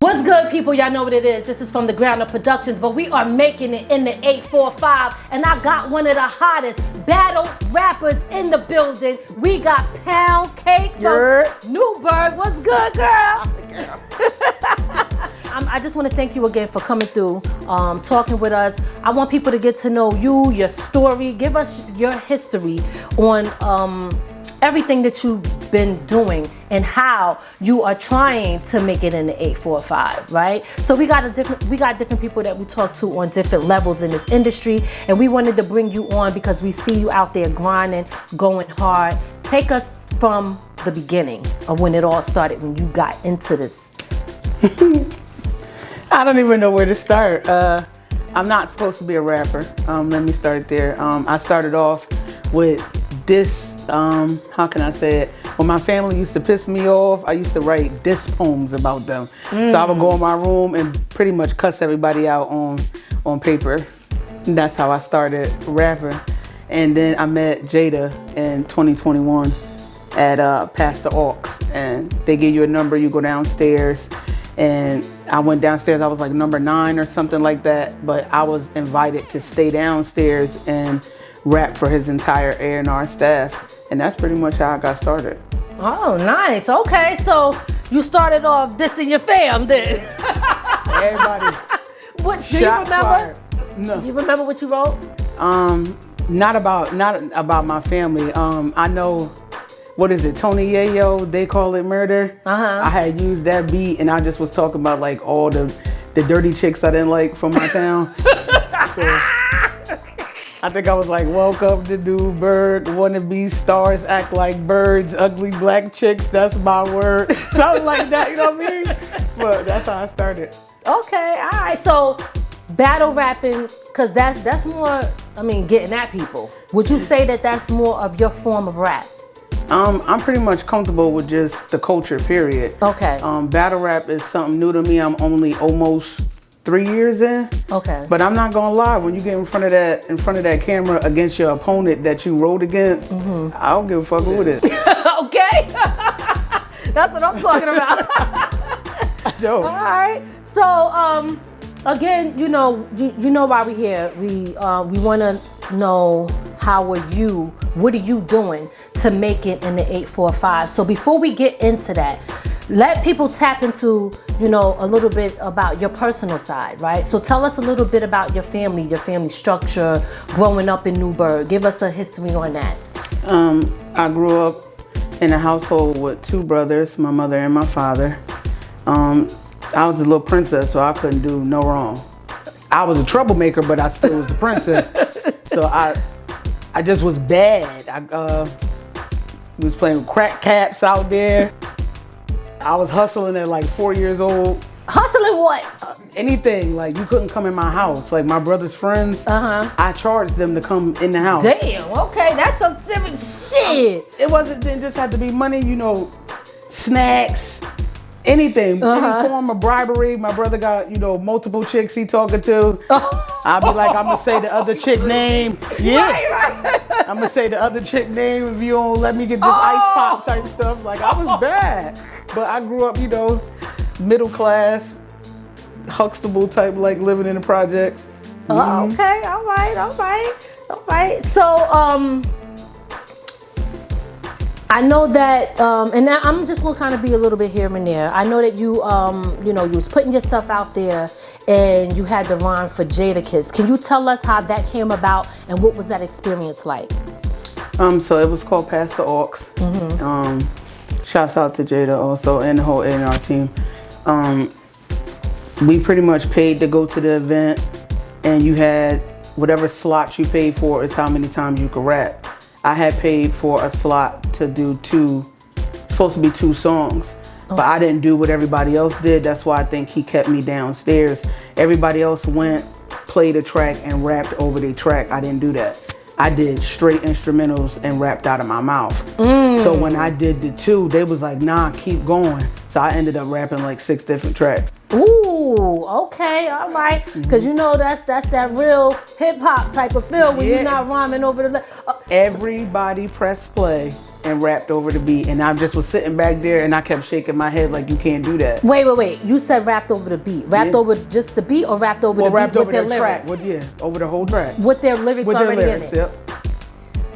What's good, people? Y'all know what it is. This is from the Ground Up Productions, but we are making it in the 845, and I got one of the hottest battle rappers in the building. We got Poundkake from Newburgh. What's good, girl? I just want to thank you again for coming through, talking with us. I want people to get to know you, your story. Give us your history on everything that you've been doing and how you are trying to make it in the 845, right? So we got different people that we talk to on different levels in this industry, and we wanted to bring you on because we see you out there grinding, going hard. Take us from the beginning of when it all started, when you got into this. I don't even know where to start. I'm not supposed to be a rapper. Let me start there. I started off with this, how can I say it? When my family used to piss me off, I used to write diss poems about them. So I would go in my room and pretty much cuss everybody out on paper. And that's how I started rapping. And then I met Jada in 2021 at Pastor Aux. And they give you a number, you go downstairs. And I went downstairs, I was like number 9 or something like that. But I was invited to stay downstairs and rap for his entire A&R staff. And that's pretty much how I got started. Oh, nice. Okay, so you started off dissing your fam then. Everybody. What do you remember? Fired. No. Do you remember what you wrote? Not about my family. I know, what is it, Tony Yello, They Call It Murder. I had used that beat and I just was talking about like all the dirty chicks I didn't like from my town. So, I think I was like, welcome to Newburgh, wannabe stars act like birds, ugly black chicks, that's my word. Something like that, you know what I mean? But that's how I started. Okay, all right, so battle rapping, because that's more, I mean, getting at people. Would you say that that's more of your form of rap? I'm pretty much comfortable with just the culture, period. Okay. Battle rap is something new to me. I'm only almost 3 years in. Okay. But I'm not gonna lie, when you get in front of that camera against your opponent that you wrote against, I don't give a fuck with it. Okay. That's what I'm talking about. I don't. All right. So again, you know why we're here. We want to know what are you doing to make it in the 845. So before we get into that, let people tap into, a little bit about your personal side, right? So tell us a little bit about your family structure, growing up in Newburgh. Give us a history on that. I grew up in a household with 2 brothers, my mother and my father. I was a little princess, so I couldn't do no wrong. I was a troublemaker, but I still was the princess. So I just was bad. I was playing with crack caps out there. I was hustling at like 4 years old. Hustling what? Anything. Like, you couldn't come in my house. Like, my brother's friends, I charged them to come in the house. Damn, okay, that's some serious shit. It didn't just have to be money, snacks, anything. Any form of bribery. My brother got, multiple chicks he talking to. I'll be like, I'm gonna say the other chick name. Yeah. Right. I'm gonna say the other chick name if you don't let me get this ice pop type stuff. Like, I was bad. But I grew up, middle class, Huxtable type, like living in the projects. Okay, all right. So, I know that, and now I'm just gonna kind of be a little bit here and there. I know that you, you was putting yourself out there and you had to rhyme for Jadakiss. Can you tell us how that came about and what was that experience like? So it was called Pastor Aux. Shouts out to Jada also and the whole A&R team. We pretty much paid to go to the event, and you had whatever slot you paid for is how many times you could rap. I had paid for a slot to do supposed to be 2 songs, but I didn't do what everybody else did. That's why I think he kept me downstairs. Everybody else went, played a track, and rapped over their track. I didn't do that. I did straight instrumentals and rapped out of my mouth. So when I did the 2, they was like, nah, keep going. So I ended up rapping like 6 different tracks. Ooh, okay, all right. Because that's that real hip hop type of feel when you're not rhyming over the... Everybody press play and rapped over the beat. And I just was sitting back there and I kept shaking my head like, you can't do that. Wait. You said rapped over the beat. Rapped over just the beat or rapped over the beat with their lyrics? Over the whole track. With their lyrics already in it. Yep.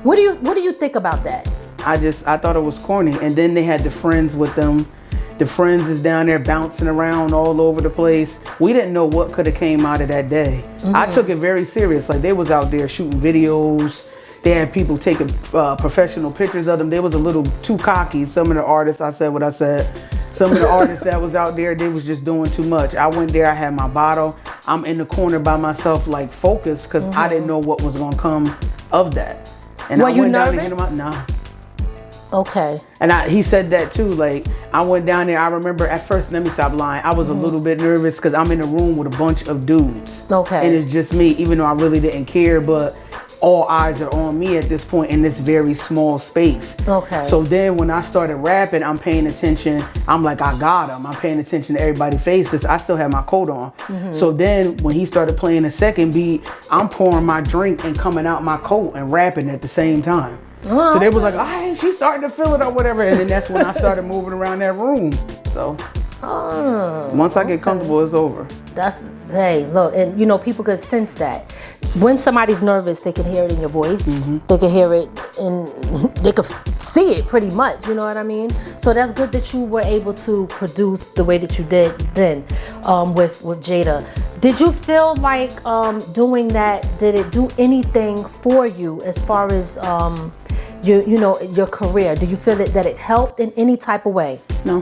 What do you think about that? I thought it was corny. And then they had the friends with them. The friends is down there bouncing around all over the place. We didn't know what could have came out of that day. I took it very serious. Like, they was out there shooting videos. They had people taking professional pictures of them. They was a little too cocky. Some of the artists, I said what I said. Some of the artists that was out there, they was just doing too much. I went there, I had my bottle. I'm in the corner by myself, like, focused, because I didn't know what was gonna come of that. And Were I you went nervous? down to get him out. Nah. Okay. And he said that too. Like, I went down there. I remember at first, let me stop lying. I was a little bit nervous because I'm in a room with a bunch of dudes. Okay. And it's just me, even though I really didn't care, but all eyes are on me at this point in this very small space. Okay. So then when I started rapping, I'm paying attention. I'm like, I got him. I'm paying attention to everybody's faces. I still have my coat on. So then when he started playing the second beat, I'm pouring my drink and coming out my coat and rapping at the same time. So they was like, "Ah, she's starting to feel it or whatever," and then that's when I started moving around that room. So once I get comfortable, it's over. Hey, look, and you know, people could sense that. When somebody's nervous, they can hear it in your voice. They can hear it they could see it pretty much, you know what I mean? So that's good that you were able to produce the way that you did then with Jada. Did you feel like doing that, did it do anything for you as far as your career? Do you feel that it helped in any type of way? No.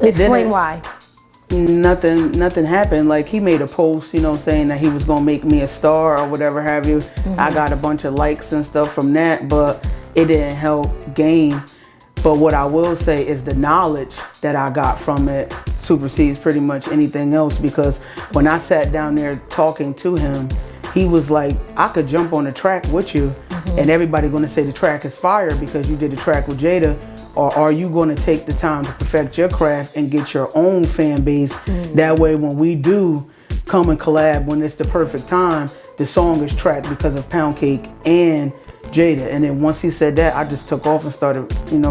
Explain why. Nothing happened. Like, he made a post, saying that he was gonna make me a star or whatever have you. I got a bunch of likes and stuff from that, but it didn't help gain. But what I will say is the knowledge that I got from it supersedes pretty much anything else, because when I sat down there talking to him, he was like, I could jump on the track with you and everybody gonna say the track is fire because you did the track with Jada. Or are you going to take the time to perfect your craft and get your own fan base? That way, when we do come and collab, when it's the perfect time, the song is tracked because of Poundkake and Jada. And then once he said that, I just took off and started,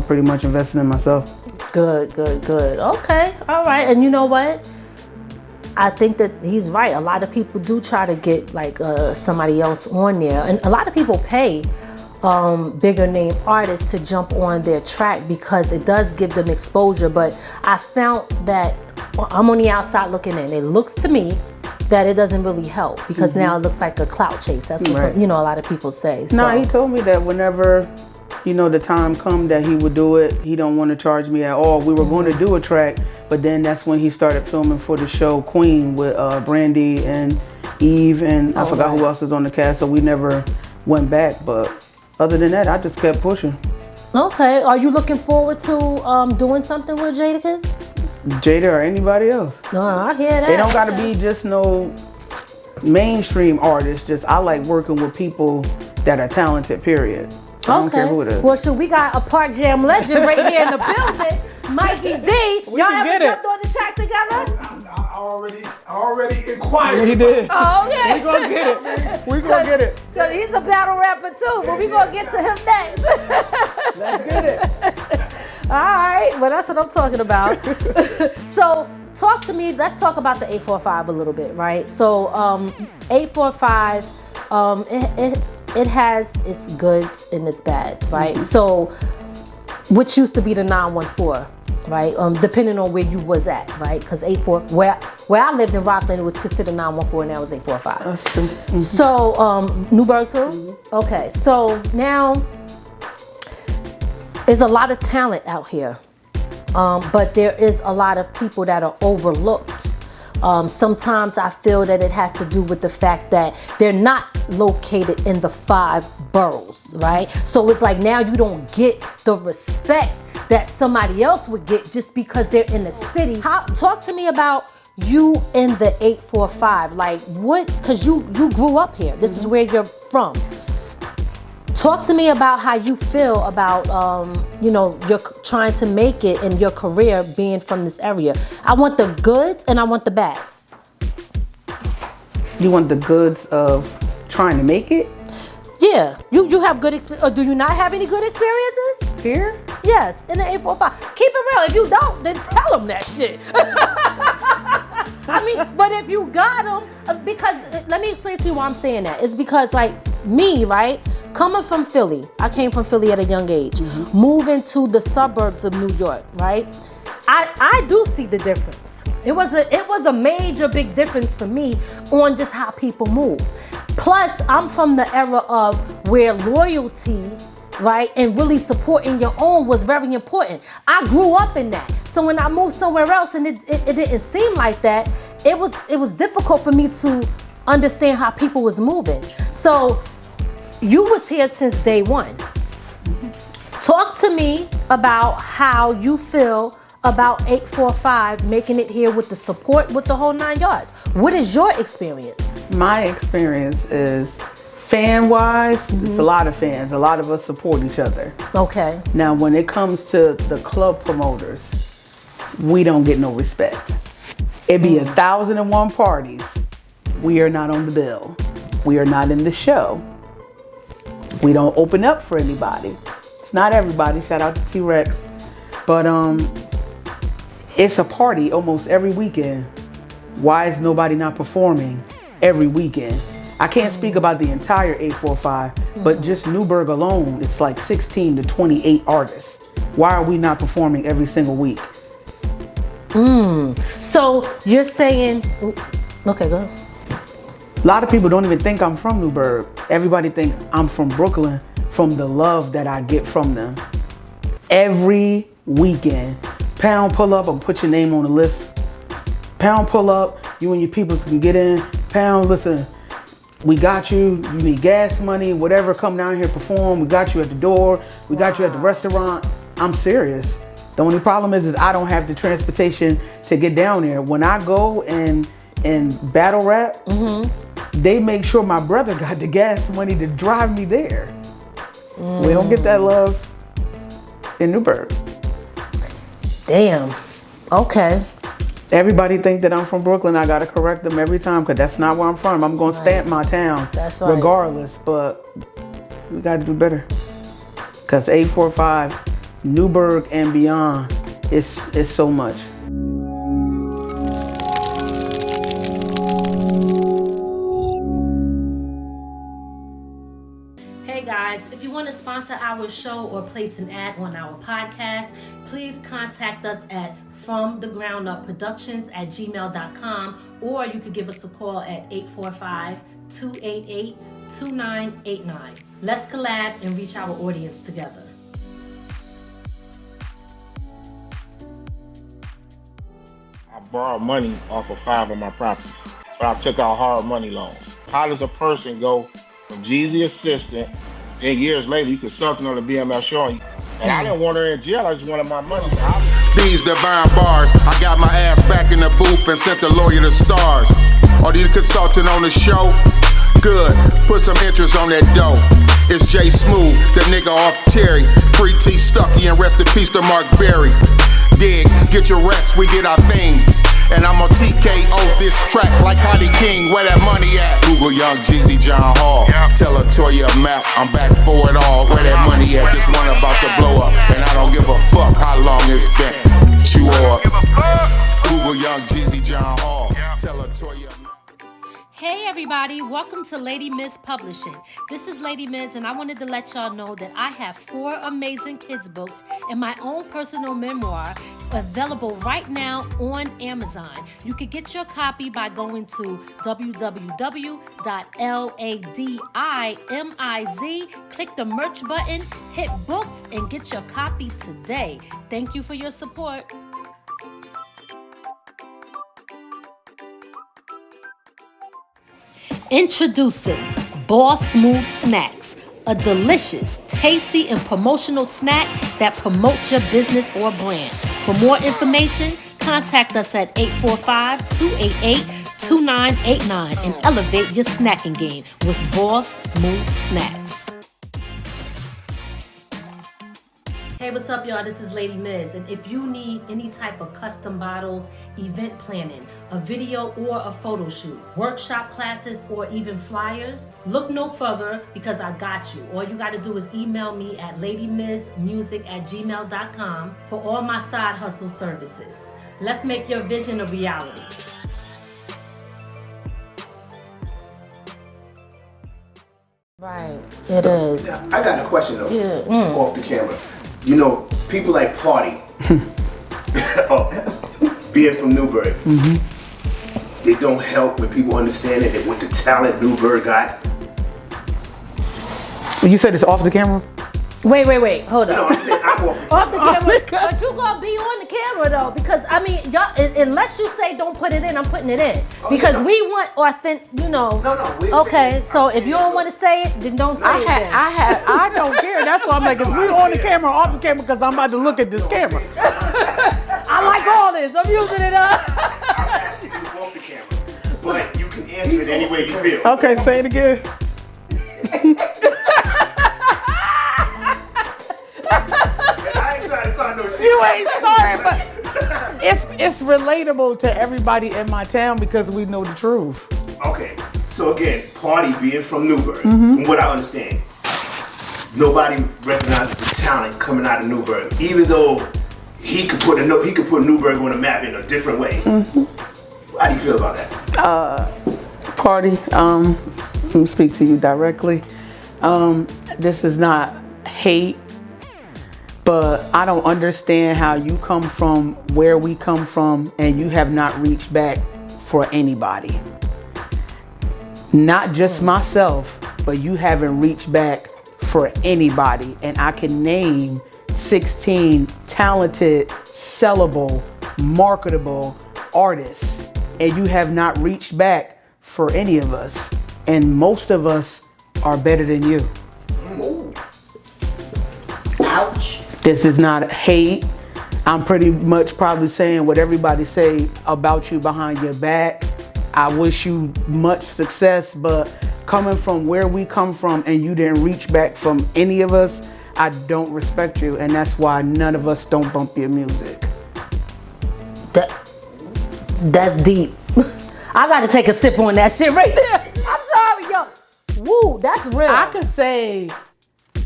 pretty much investing in myself. Good. Okay, all right. And you know what? I think that he's right. A lot of people do try to get like somebody else on there. And a lot of people pay bigger name artists to jump on their track because it does give them exposure. But I found that I'm on the outside looking in. It looks to me that it doesn't really help because now it looks like a clout chase. That's what a lot of people say. So. No, he told me that whenever the time come that he would do it, he don't want to charge me at all. We were going to do a track, but then that's when he started filming for the show Queen with Brandy and Eve and I forgot who else was on the cast, so we never went back. But other than that, I just kept pushing. Okay. Are you looking forward to doing something with Jadakiss? Jada or anybody else? No, I hear that. They don't got to be just no mainstream artists. Just I like working with people that are talented, period. So I don't care who it is. Well, so we got a Park Jam legend right here in the building, Mikey D. Y'all ever jumped on the track together? I already inquired. He did. Oh, okay. We gonna get it. So he's a battle rapper too, but we gonna get to him next. Let's get it. All right, well that's what I'm talking about. So talk to me. Let's talk about the 845 a little bit, right? So 845, it has its goods and its bads, right? So which used to be the 914. Right, depending on where you was at, right? Because 845, where I lived in Rockland, it was considered 914, and now it's 845. So Newburgh too. Okay, so now there's a lot of talent out here, but there is a lot of people that are overlooked. Sometimes I feel that it has to do with the fact that they're not located in the 5 boroughs, right? So it's like now you don't get the respect that somebody else would get just because they're in the city. Talk to me about you in the 845. Like what, because you grew up here. This is where you're from. Talk to me about how you feel about, you're trying to make it in your career being from this area. I want the goods and I want the bads. You want the goods of trying to make it? Yeah. You have good experience. Or do you not have any good experiences? here? Yes, in the 845. Keep it real. If you don't, then tell them that shit. I mean, but if you got them, because let me explain to you why I'm saying that. It's because like me, right? Coming from Philly, I came from Philly at a young age. Moving to the suburbs of New York, right? I do see the difference. It was a major big difference for me on just how people move. Plus, I'm from the era of where loyalty, right, and really supporting your own was very important. I grew up in that. So when I moved somewhere else and it didn't seem like that, it was difficult for me to understand how people was moving. So you was here since day one. Talk to me about how you feel about 845 making it here with the support with the whole 9 yards. What is your experience? My experience is fan-wise, it's a lot of fans. A lot of us support each other. Okay. Now, when it comes to the club promoters, we don't get no respect. It be 1,001 parties. We are not on the bill. We are not in the show. We don't open up for anybody. It's not everybody. Shout out to T-Rex. But it's a party almost every weekend. Why is nobody not performing every weekend? I can't speak about the entire 845, but just Newburgh alone, it's like 16 to 28 artists. Why are we not performing every single week? So you're saying, okay, go ahead. A lot of people don't even think I'm from Newburgh. Everybody think I'm from Brooklyn from the love that I get from them. Every weekend, Pound pull up and put your name on the list. Pound pull up, you and your people can get in. Pound, listen, we got you. You need gas money, whatever, come down here, perform. We got you at the door. We got you at the restaurant. I'm serious. The only problem is I don't have the transportation to get down there. When I go and battle rap, they make sure my brother got the gas money to drive me there. We don't get that love in Newburgh. Damn. Okay. Everybody think that I'm from Brooklyn. I gotta correct them every time because that's not where I'm from. I'm gonna stamp my town regardless, but we gotta do better. Because 845, Newburgh and beyond, it's so much. Hey guys, if you want to sponsor our show or place an ad on our podcast, please contact us at fromthegroundupproductions@gmail.com, or you could give us a call at 845-288-2989. Let's collab and reach our audience together. I borrowed money off of 5 of my properties, but I took out hard money loans. How does a person go from Jeezy assistant, then years later you could something on the BMS show, and I didn't want her in jail, I just wanted my money. These divine bars, I got my ass back in the booth and sent the lawyer to stars. Are you the consultant on the show? Good, put some interest on that dough. It's Jay Smooth, the nigga off Terry. Free T Stucky and rest in peace to Mark Berry. Dig, get your rest, we did our thing. And I'm on TKO this track like Honey King, where that money at? Google Young Jeezy John Hall. Tell a Toya map, I'm back for it all. Where that money at? This one about to blow up. And I don't give a fuck how long it's been. You are Google Young Jeezy John Hall. Tell a Toya map. Hey everybody, welcome to Lady Miz Publishing. This is Lady Miz, and I wanted to let y'all know that I have 4 amazing kids books and my own personal memoir available right now on Amazon. You can get your copy by going to www.ladimiz, click the merch button, hit books, and get your copy today. Thank you for your support. Introducing Boss Smooth Snacks, a delicious, tasty, and promotional snack that promotes your business or brand. For more information, contact us at 845-288-2989 and elevate your snacking game with Boss Smooth Snacks. Hey, what's up, y'all? This is Lady Miz, and if you need any type of custom bottles, event planning, a video or a photo shoot, workshop classes, or even flyers, look no further because I got you. All you got to do is email me at ladymizmusic@gmail.com for all my side hustle services. Let's make your vision a reality. Right, it is. I got a question though, Yeah. off the camera. You know, people like Party, being from Newburgh, they don't help with people understanding that with the talent Newburgh got. You said it's off the camera? Wait, hold No, up. I'm saying I'm off the Off the camera. camera, but you gonna be on the camera though, because I mean, y'all, unless you say don't put it in, I'm putting it in, because we want authentic, you know. No, we're Okay, saying- so I'm if you saying- don't want to say it, then don't say it. Then. I don't care. That's why I'm like, is we on the camera or off the camera? Because I'm about to look at this camera. I like all this. I'm using it up. I'm asking you off the camera, but you can answer it any way you feel. Okay, say it again. I ain't trying to start no shit. You ain't sorry, but it's relatable to everybody in my town because we know the truth. Okay, so again, Party being from Newburgh, from what I understand, nobody recognizes the talent coming out of Newburgh, even though he could put Newburgh on the map in a different way. How do you feel about that? Party, let me speak to you directly. This is not hate, but I don't understand how you come from where we come from and you have not reached back for anybody. Not just myself, but you haven't reached back for anybody. And I can name 16 talented, sellable, marketable artists, and you have not reached back for any of us. And most of us are better than you. Ouch. This is not hate. I'm pretty much probably saying what everybody say about you behind your back. I wish you much success, but coming from where we come from and you didn't reach back from any of us, I don't respect you, and that's why none of us don't bump your music. That's deep. I gotta take a sip on that shit right there. I'm sorry, yo. Woo, that's real. I could say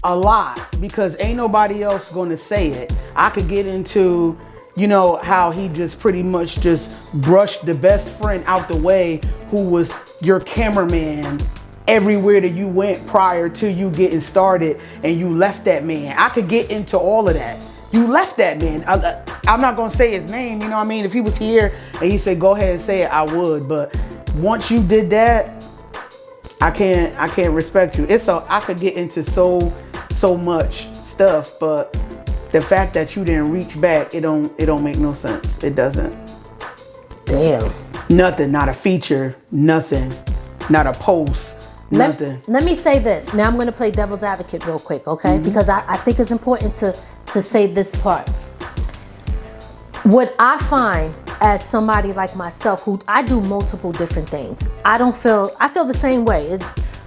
a lot because ain't nobody else gonna say it. I could get into, you know, how he just pretty much just brushed the best friend out the way who was your cameraman everywhere that you went prior to you getting started, and you left that man. I could get into all of that. You left that man. I'm not gonna say his name, you know what I mean? If he was here and he said, go ahead and say it, I would. But once you did that, I can't respect you. I could get into so much stuff, but the fact that you didn't reach back, it don't make no sense. It doesn't. Damn. Nothing, not a feature, nothing, not a post, nothing. Let me say this. Now I'm going to play devil's advocate real quick, okay? Because I think it's important to say this part. What I find as somebody like myself, who I do multiple different things, I feel the same way.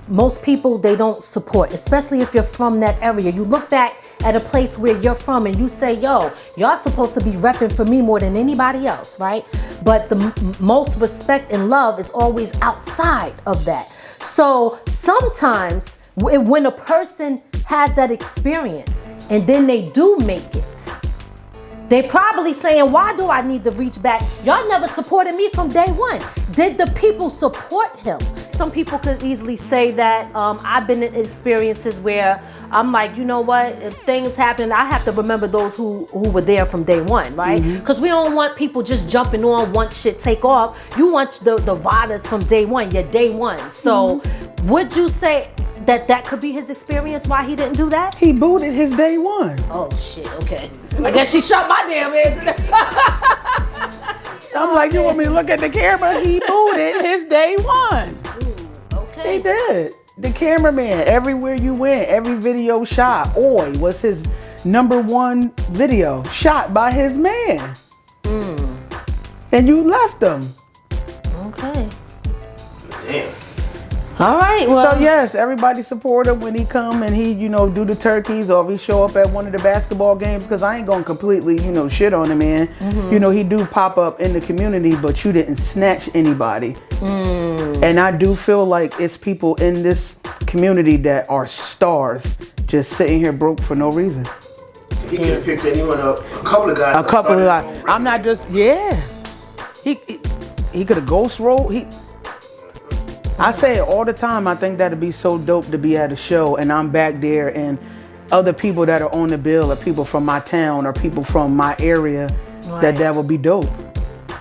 Most people, they don't support, especially if you're from that area. You look back at a place where you're from and you say, yo, y'all supposed to be repping for me more than anybody else, right? But the most respect and love is always outside of that. So sometimes when a person has that experience and then they do make it, they probably saying, why do I need to reach back? Y'all never supported me from day one. Did the people support him? Some people could easily say that I've been in experiences where I'm like, you know what? If things happen, I have to remember those who were there from day one, right? Because we don't want people just jumping on once shit take off. You want the riders from day one, your day one. So would you say that could be his experience why he didn't do that? He booted his day one. Oh shit, okay. I guess she shut my damn ass. I'm like, you want me to look at the camera? He booted his day one. Okay. He did. The cameraman, everywhere you went, every video shot. Oi was his #1 video shot by his man. And you left him. Okay. Damn. All right, well. So yes, everybody support him when he come and he, do the turkeys, or if he show up at one of the basketball games, because I ain't gonna completely, shit on him, man. He do pop up in the community, but you didn't snatch anybody. And I do feel like it's people in this community that are stars just sitting here broke for no reason. So he could have picked anyone up, a couple of guys. I'm not just, He could have ghost rolled. I say it all the time. I think that'd be so dope to be at a show and I'm back there and other people that are on the bill are people from my town or people from my area. Right. That would be dope.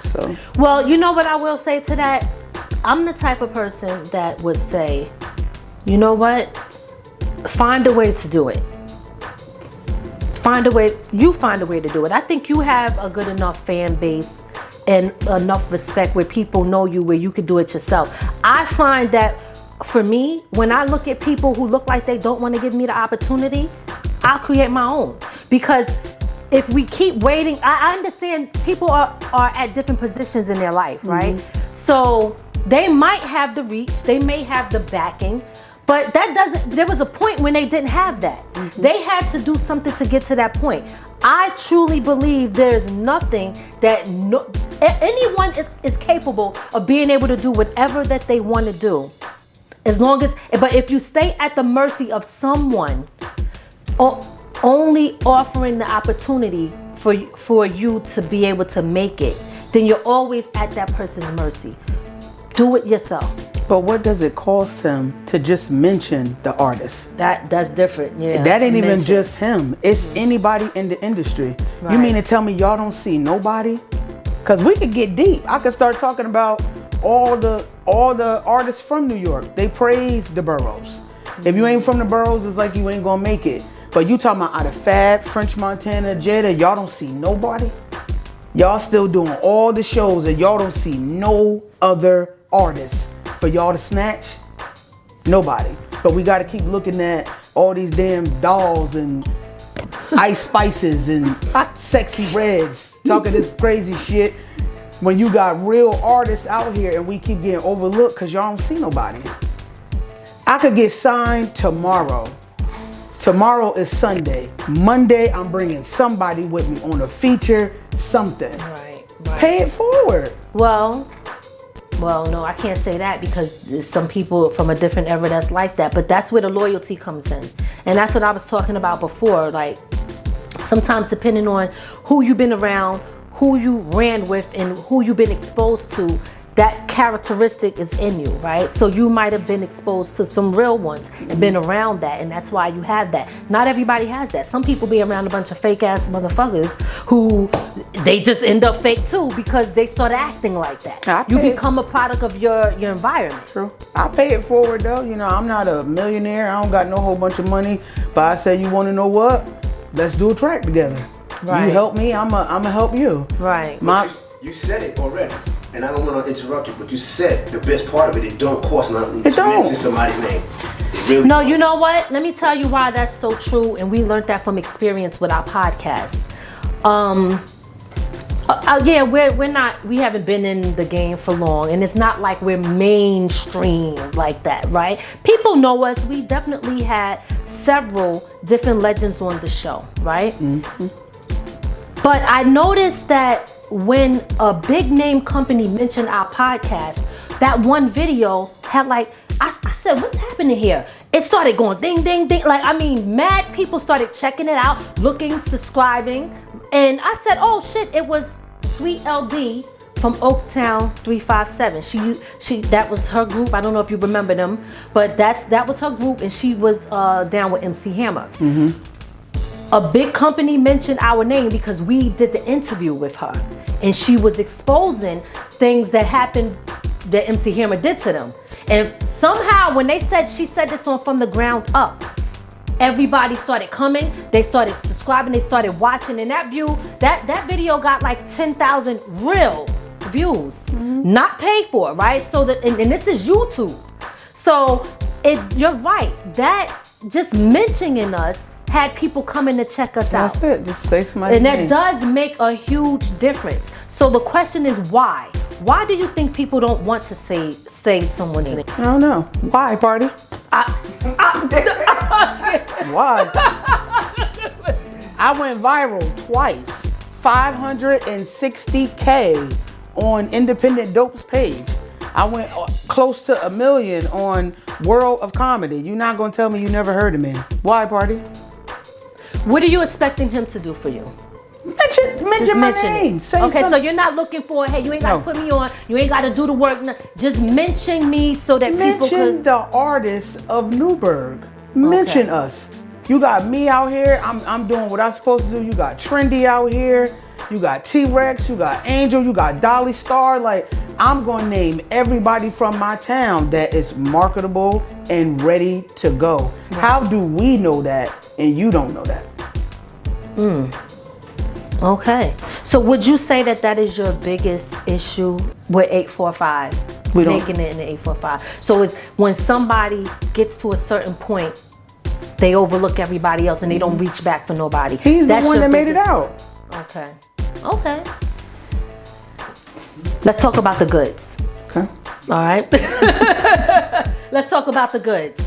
So. Well, you know what I will say to that? I'm the type of person that would say, you know what? Find a way to do it. Find a way to do it. I think you have a good enough fan base and enough respect where people know you, where you could do it yourself. I find that for me, when I look at people who look like they don't want to give me the opportunity, I'll create my own. Because if we keep waiting, I understand people are at different positions in their life, right? So they might have the reach, they may have the backing, but there was a point when they didn't have that. They had to do something to get to that point. I truly believe there's nothing that anyone is capable of being able to do whatever that they want to do. But if you stay at the mercy of someone, only offering the opportunity for you to be able to make it, then you're always at that person's mercy. Do it yourself. But what does it cost them to just mention the artist? That's different, yeah. That ain't even just him. It's anybody in the industry. Right. You mean to tell me y'all don't see nobody? Because we could get deep. I could start talking about all the artists from New York. They praise the boroughs. If you ain't from the boroughs, it's like you ain't gonna make it. But you talking about out of Fab, French Montana, Jada, y'all don't see nobody? Y'all still doing all the shows and y'all don't see no other artists for y'all to snatch? Nobody. But we gotta keep looking at all these damn dolls and Ice Spices and Sexy Reds talking this crazy shit when you got real artists out here and we keep getting overlooked because y'all don't see nobody. I could get signed tomorrow. Tomorrow is Sunday. Monday, I'm bringing somebody with me on a feature, something. Right. Pay it forward. Well, no, I can't say that because there's some people from a different era that's like that. But that's where the loyalty comes in. And that's what I was talking about before. Like, sometimes depending on who you've been around, who you ran with, and who you've been exposed to, that characteristic is in you, right? So you might have been exposed to some real ones and been around that, and that's why you have that. Not everybody has that. Some people be around a bunch of fake ass motherfuckers who they just end up fake too because they start acting like that. You become a product of your environment. True. I pay it forward though. I'm not a millionaire. I don't got no whole bunch of money, but I say, you want to know what? Let's do a track together. Right. You help me, I'ma help you. Right. You said it already. And I don't want to interrupt you, but you said the best part of it don't cost nothing to mention somebody's name. Really no, you know what? Let me tell you why that's so true, and we learned that from experience with our podcast. We haven't been in the game for long, and it's not like we're mainstream like that, right? People know us. We definitely had several different legends on the show, right? But I noticed that when a big name company mentioned our podcast, that one video had I said, what's happening here? It started going ding, ding, ding. Mad people started checking it out, looking, subscribing. And I said, oh shit, it was Sweet LD from Oaktown 357. That was her group. I don't know if you remember them, but that was her group, and she was down with MC Hammer. A big company mentioned our name because we did the interview with her, and she was exposing things that happened that MC Hammer did to them. And somehow when she said this on From the Ground Up, everybody started coming, they started subscribing, they started watching, and that video got like 10,000 real views, not paid for, right? So and this is YouTube. So you're right, that just mentioning us had people coming to check us out. That's it, just say somebody's name. And that name. does make a huge difference. So the question is why? Why do you think people don't want to say someone's name? I don't know. Why, Party? Why? I went viral twice. 560K on Independent Dope's page. I went close to 1 million on World of Comedy. You're not gonna tell me you never heard of me. Why, Party? What are you expecting him to do for you? Mention my name. It. Okay, so you're not looking for, hey, you ain't got to put me on. You ain't got to do the work. Just mention me so that people can. Mention the artists of Newburgh. Mention us. You got me out here. I'm doing what I'm supposed to do. You got Trendy out here. You got T-Rex. You got Angel. You got Dolly Star. Like, I'm going to name everybody from my town that is marketable and ready to go. Right. How do we know that and you don't know that? Okay. So would you say that that is your biggest issue with 845? Making it in the 845. So it's when somebody gets to a certain point, they overlook everybody else and they don't reach back for nobody. He's the one that made it out. Okay. Okay. Let's talk about the goods. Okay. All right. Let's talk about the goods.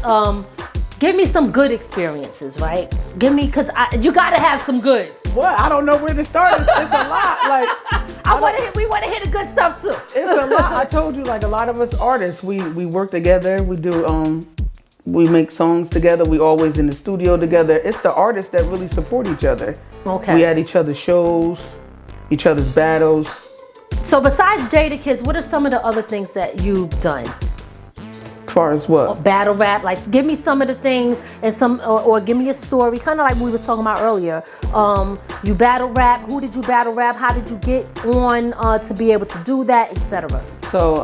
Give me some good experiences, right? Give me, cause you gotta have some goods. What? I don't know where to start. It's a lot. Like we want to hear the good stuff too. It's a lot. I told you, like a lot of us artists, we work together. We do we make songs together. We always in the studio together. It's the artists that really support each other. Okay. We at each other's shows, each other's battles. So besides Jadakiss, what are some of the other things that you've done? As far as what? Battle rap, like give me some of the things and some, or give me a story, kind of like we were talking about earlier. You battle rap, who did you battle rap? How did you get on to be able to do that, etc.? So,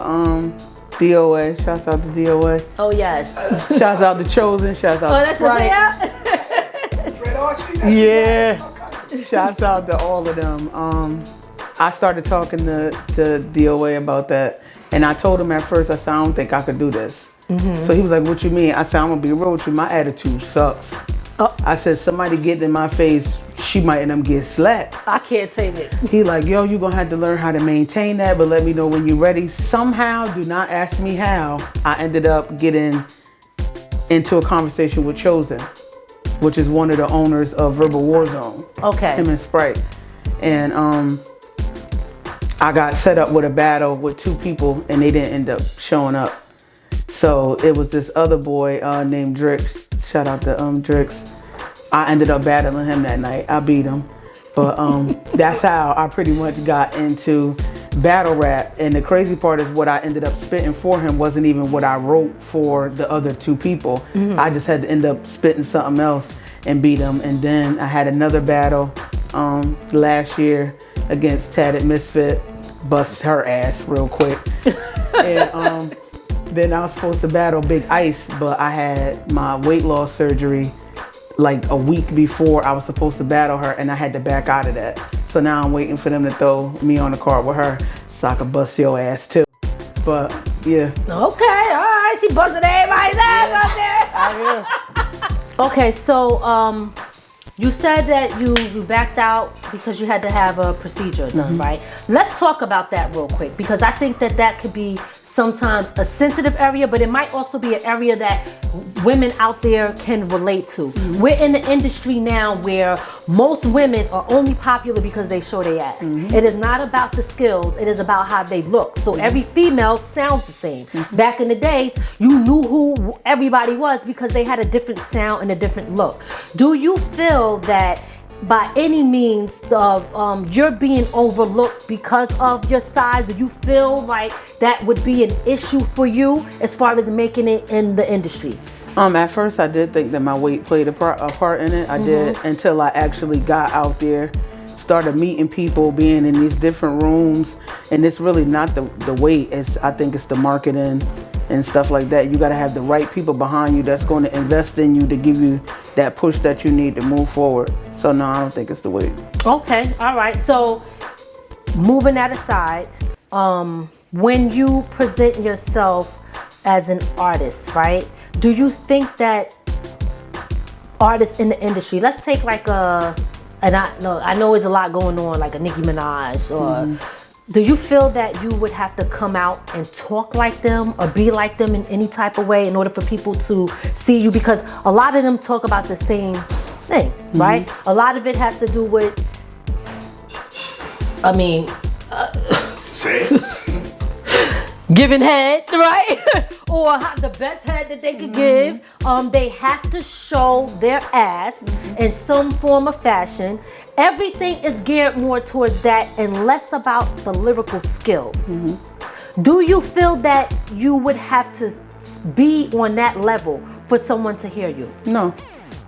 DOA, shouts out to DOA. Oh yes. Shouts out to Chosen, shouts out to Sprite. Yeah. Shouts out to all of them. I started talking to DOA about that. And I told him at first, I said, I don't think I could do this. Mm-hmm. So he was like, what you mean? I said, I'm gonna be real with you. My attitude sucks. Oh. I said, somebody get in my face, she might end up get slapped. I can't take it. He like, yo, you gonna have to learn how to maintain that, but let me know when you're ready. Somehow, do not ask me how, I ended up getting into a conversation with Chosen, which is one of the owners of Verbal Warzone. Okay. Him and Sprite. And I got set up with a battle with 2 people and they didn't end up showing up. So it was this other boy named Drix. Shout out to Drix. I ended up battling him that night. I beat him. But that's how I pretty much got into battle rap. And the crazy part is what I ended up spitting for him wasn't even what I wrote for the other 2 people. Mm-hmm. I just had to end up spitting something else and beat him. And then I had another battle last year against Tatted Misfit, bust her ass real quick. And then I was supposed to battle Big Ice, but I had my weight loss surgery like a week before I was supposed to battle her, and I had to back out of that. So now I'm waiting for them to throw me on the card with her so I can bust your ass too. But yeah. Okay, all right, she busted everybody's ass out there. Okay, so you said that you backed out because you had to have a procedure done, right? Let's talk about that real quick, because I think that could be sometimes a sensitive area, but it might also be an area that women out there can relate to. We're in the industry now where most women are only popular because they show their ass. It is not about the skills, it is about how they look. So every female sounds the same. Back in the days, you knew who everybody was because they had a different sound and a different look. Do you feel that by any means you're being overlooked because of your size? Do you feel like that would be an issue for you as far as making it in the industry? At first I did think that my weight played a part in it. I did, until I actually got out there, started meeting people, being in these different rooms. And it's really not the weight, I think it's the marketing and stuff like that. You got to have the right people behind you that's going to invest in you to give you that push that you need to move forward. So no, I don't think it's the weight. Okay, all right. So moving that aside, when you present yourself as an artist, right? Do you think that artists in the industry, let's take like I know there's a lot going on, like a Nicki Minaj or Do you feel that you would have to come out and talk like them or be like them in any type of way in order for people to see you? Because a lot of them talk about the same thing, right? A lot of it has to do with, I mean, Say. giving head, right? Or the best head that they could give. They have to show their ass in some form of fashion. Everything is geared more towards that and less about the lyrical skills. Do you feel that you would have to be on that level for someone to hear you? No,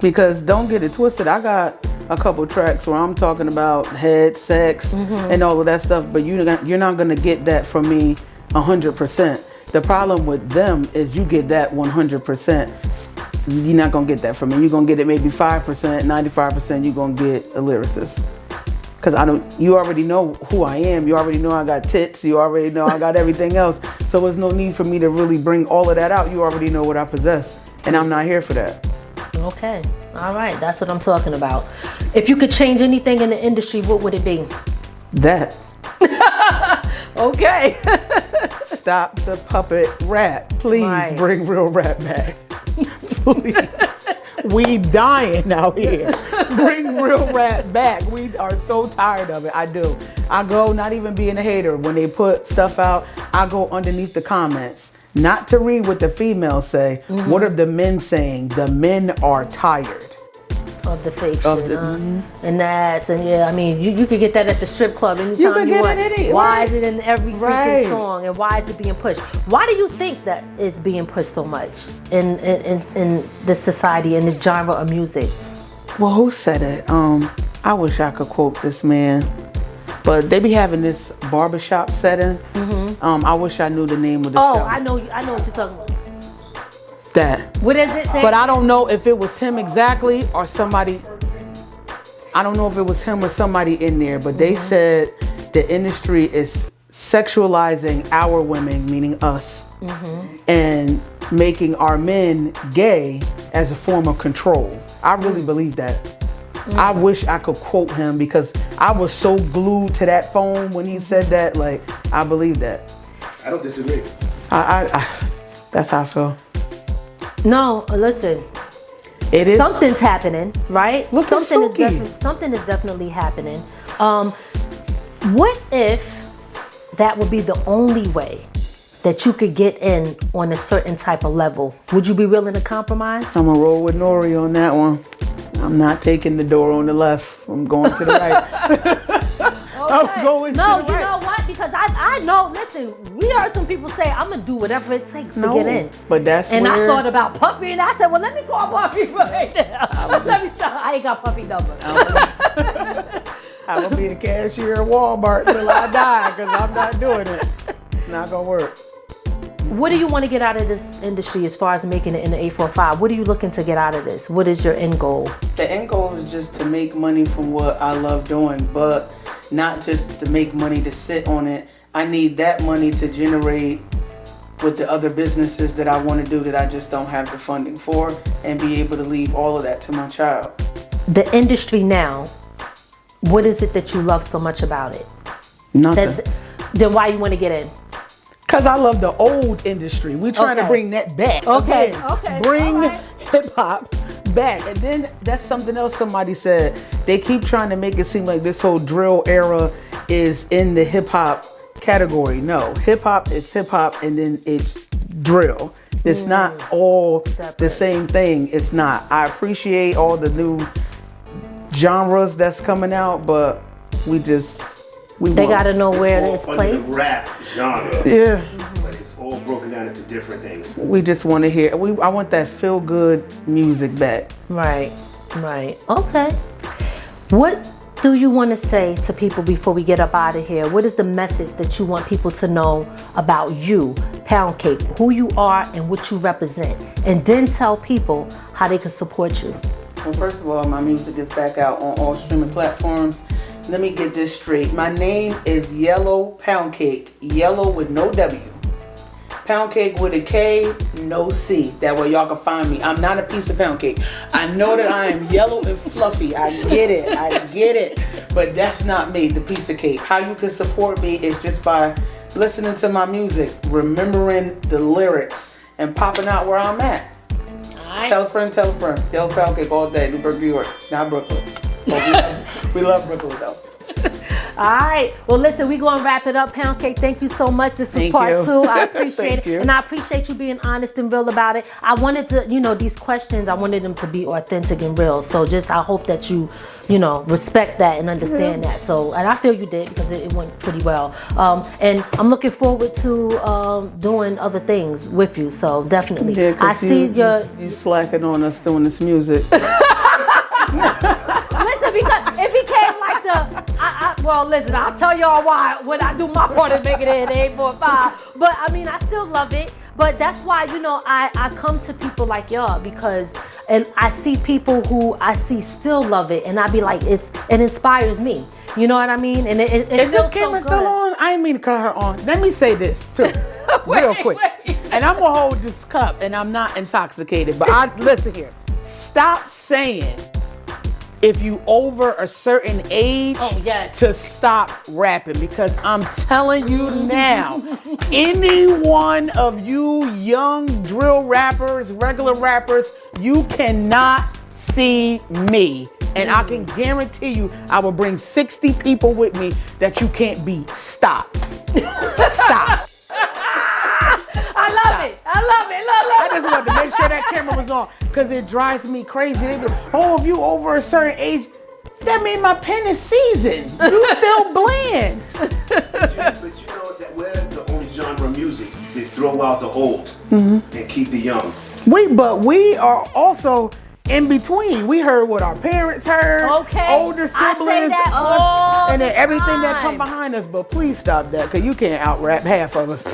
because don't get it twisted. I got a couple tracks where I'm talking about head, sex, and all of that stuff, but you're not gonna get that from me 100%. The problem with them is you get that 100%. You're not gonna get that from me. You're gonna get it maybe 5%, 95%. You're gonna get a lyricist. Cause you already know who I am. You already know I got tits. You already know I got everything else. So there's no need for me to really bring all of that out. You already know what I possess, and I'm not here for that. Okay, all right, that's what I'm talking about. If you could change anything in the industry, what would it be? That. Okay. Stop the puppet rap. Please bring real rap back. Please. We dying out here. Bring real rap back. We are so tired of it. I do. I go, not even being a hater, when they put stuff out, I go underneath the comments. Not to read what the females say. What are the men saying? The men are tired. Of the fake shit, and that's, and yeah, I mean, you could get that at the strip club anytime You can get want. it Why is it in every freaking song, and why is it being pushed? Why do you think that it's being pushed so much in this society, in this genre of music? Well, who said it? I wish I could quote this man, but they be having this barbershop setting. I wish I knew the name of the show. I know what you're talking about. That. What does it say? But I don't know if it was him exactly or somebody. I don't know if it was him or somebody in there, but they said the industry is sexualizing our women, meaning us, and making our men gay as a form of control. I really believe that. I wish I could quote him because I was so glued to that phone when he said that. Like, I believe that. I don't disagree. I that's how I feel. No, listen. It is. Something's happening, right? Look at Suki. Something is definitely happening. What if that would be the only way that you could get in on a certain type of level? Would you be willing to compromise? I'm gonna roll with Nori on that one. I'm not taking the door on the left. I'm going to the right. I'm going to the right. No, you know what? Because I know, listen, we heard some people say, I'm going to do whatever it takes to get in. But that's and where... I thought about Puffy, and I said, well, let me call Puffy right now. Let me stop. I ain't got Puffy number. I'm going to be a cashier at Walmart till I die because I'm not doing it. It's not going to work. What do you want to get out of this industry as far as making it in the 845? What are you looking to get out of this? What is your end goal? The end goal is just to make money from what I love doing, but not just to make money to sit on it. I need that money to generate with the other businesses that I want to do that I just don't have the funding for, and be able to leave all of that to my child. The industry now, what is it that you love so much about it? Nothing. Then why you want to get in? Because I love the old industry. We're trying to bring that back. Okay. Bring hip hop back. And then that's something else somebody said. They keep trying to make it seem like this whole drill era is in the hip hop category. No, hip hop is hip hop and then it's drill. It's not all the same thing. It's not. I appreciate all the new genres that's coming out, but they gotta know where it's placed. The rap genre. Yeah. But it's all broken down into different things. We just want to hear. I want that feel good music back. Right. Okay. What do you want to say to people before we get up out of here? What is the message that you want people to know about you, Poundkake, who you are and what you represent? And then tell people how they can support you. Well, first of all, my music is back out on all streaming platforms. Let me get this straight. My name is Yello Poundkake. Yellow with no W. Poundkake with a K, no C. That way y'all can find me. I'm not a piece of pound cake. I know that I am yellow and fluffy. I get it. But that's not me, the piece of cake. How you can support me is just by listening to my music, remembering the lyrics, and popping out where I'm at. Alright. Tell a friend, tell a friend. Yello Poundkake all day, Newburgh, New York, not Brooklyn. But we love Brooklyn though. All right. Well, listen, we're going to wrap it up. Poundkake, thank you so much. This was Thank part you. 2. I appreciate Thank it. you. And I appreciate you being honest and real about it. I wanted to, these questions, I wanted them to be authentic and real. So I hope that you respect that and understand that. So, and I feel you did because it went pretty well. And I'm looking forward to doing other things with you. So definitely. Yeah, I see you slacking on us doing this music. Listen, because it became like well, listen, I'll tell y'all why when I do my part and make it in 845. But I mean, I still love it. But that's why, I come to people like y'all because I see people who I see still love it. And I be like, it inspires me. You know what I mean? And it Is feels this camera so still good. on? I didn't mean to cut her on. Let me say this too, real quick. Wait. And I'm gonna hold this cup, and I'm not intoxicated. But listen here. Stop saying if you over a certain age to stop rapping, because I'm telling you now, any one of you young drill rappers, regular rappers, you cannot see me. And I can guarantee you, I will bring 60 people with me that you can't beat. Stop. Stop. I love it. I just wanted to make sure that camera was on because it drives me crazy. They be, if you over a certain age, that means my pen is seasoned. You still bland. But you know that we're the only genre of music that throw out the old and keep the young. But we are also in between. We heard what our parents heard, older siblings, us, and then everything that come behind us. But please stop that, because you can't out-rap half of us.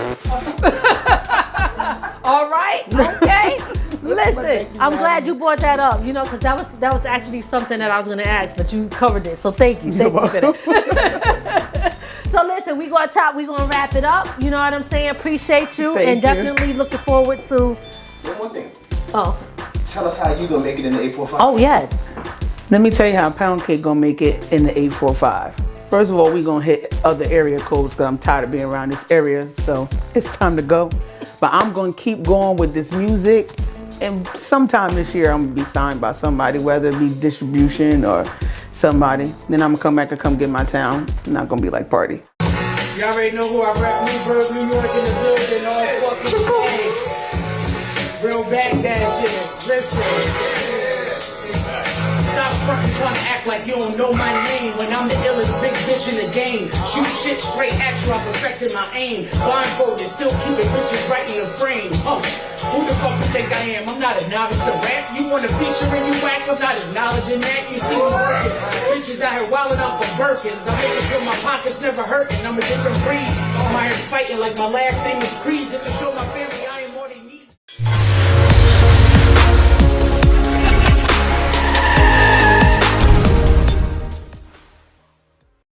All right, okay. Listen, I'm glad you brought that up, because that was actually something that I was going to ask, but you covered it. So thank you. Thank you for that. So listen, we're going to wrap it up. You know what I'm saying? Appreciate you. Thank you. Definitely looking forward to... One thing. Oh. Tell us how you gonna make it in the 845. Oh, yes. Let me tell you how Poundkake gonna make it in the 845. First of all, we gonna hit other area codes because I'm tired of being around this area, so it's time to go. But I'm gonna keep going with this music, and sometime this year I'm gonna be signed by somebody, whether it be distribution or somebody. Then I'm gonna come back and come get my town. I'm not gonna be like Party. You already know who I rep. Newburgh, New York in the building all fucking day. Real back that shit. Listen. Stop fucking trying to act like you don't know my name when I'm the illest big bitch in the game. Shoot shit straight at you, I perfected my aim. Blindfolded, still keeping bitches right in the frame. Who the fuck you think I am? I'm not a novice to rap. You want a feature and you whack, I'm not acknowledging that. You see me working. Bitches out here wilding out for Birkins. I'm making sure my pockets never hurting. I'm a different breed. I'm out here fighting like my last name is Creed. Just to show my family